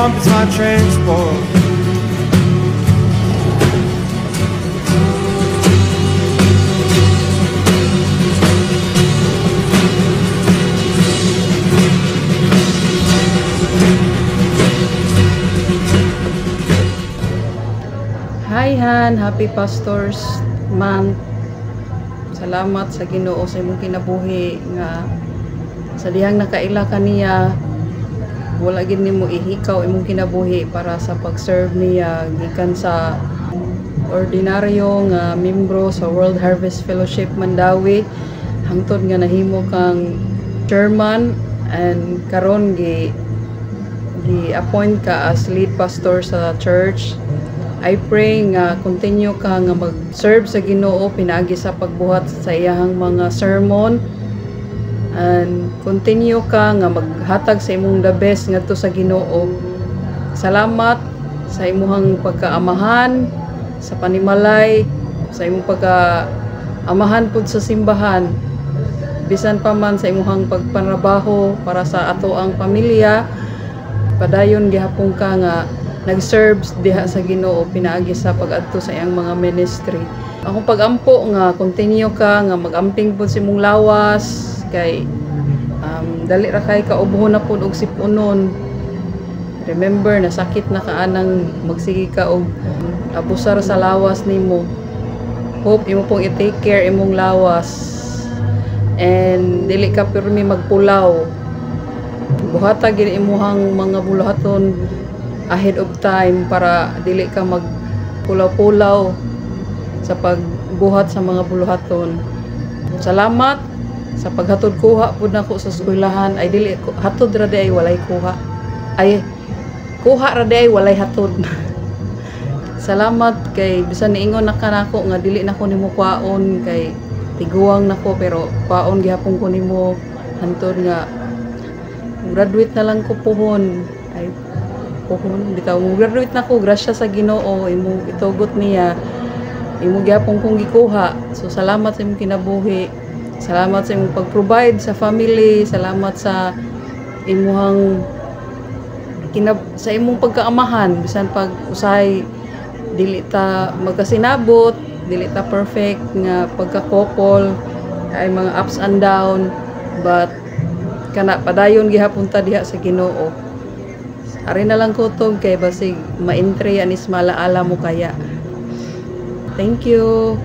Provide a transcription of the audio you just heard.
pump is my transport. Hi Han, happy Pastors Month. Salamat sa Ginoo sa imong kinabuhi nga sa dihang nakaila kaniya wala gid nimo ihikaw imong kinabuhi para sa pag-serve niya gikan sa ordinaryo nga membro sa World Harvest Fellowship Mandawi hangtod nga nahimo kang chairman and karon gi-appoint ka as lead pastor sa church. I pray nga continue ka nga mag-serve sa Ginoo pinaagi sa pagbuhat sa iyahang mga sermon and continue ka nga maghatag sa imong the best ngadto sa Ginoo. Salamat sa imong pagkaamahan sa panimalay, sa imong pagkaamahan pud sa simbahan. Bisan pa man sa imong pagpanrabaho para sa ato ang pamilya, padayon gihapon ka nga nag-serve diha sa Ginoo pinaagi sa pag-adto sa iyang mga ministry. Akong pag-ampo nga continue ka nga mag-amping pud sa imong lawas kay dali ra kay kaubhon na pud og sipunon. Remember na sakit na kaanang magsige ka og abusar sa lawas nimo. Hope imo pong i-take care imong lawas and dili ka pirmi magpulaw. Buhata gid imuhang mga buluhaton ahead of time para dili ka magpulaw-pulaw sa pagbuhat sa mga buluhaton. Salamat sa paghatod kuha pud nako sa eskwelahan ay dili hatod ra di ay walay kuha. Ay kuha ra di ay walay hatod. Salamat kay bisan niingon na kanako nga dili nako nimo kwaon kay tiguang nako pero kwaon gihapon ko nimo hantod nga graduate na lang ko pohon. Ay pohon bitaw mo graduate na ko grasya sa Ginoo imo itugot niya imo gyapon kong gikuha. So salamat sa imong kinabuhi, salamat sa imong pag-provide sa family, salamat sa imong sa imong pagkaamahan bisan pag usay dili ta magkasinabot, dili ta perfect nga pagka-couple ay mga ups and down but kana padayon gihapon ta diha sa Ginoo. Ari na lang ko to kay basig ma-entry anis malaala mo kaya. Thank you.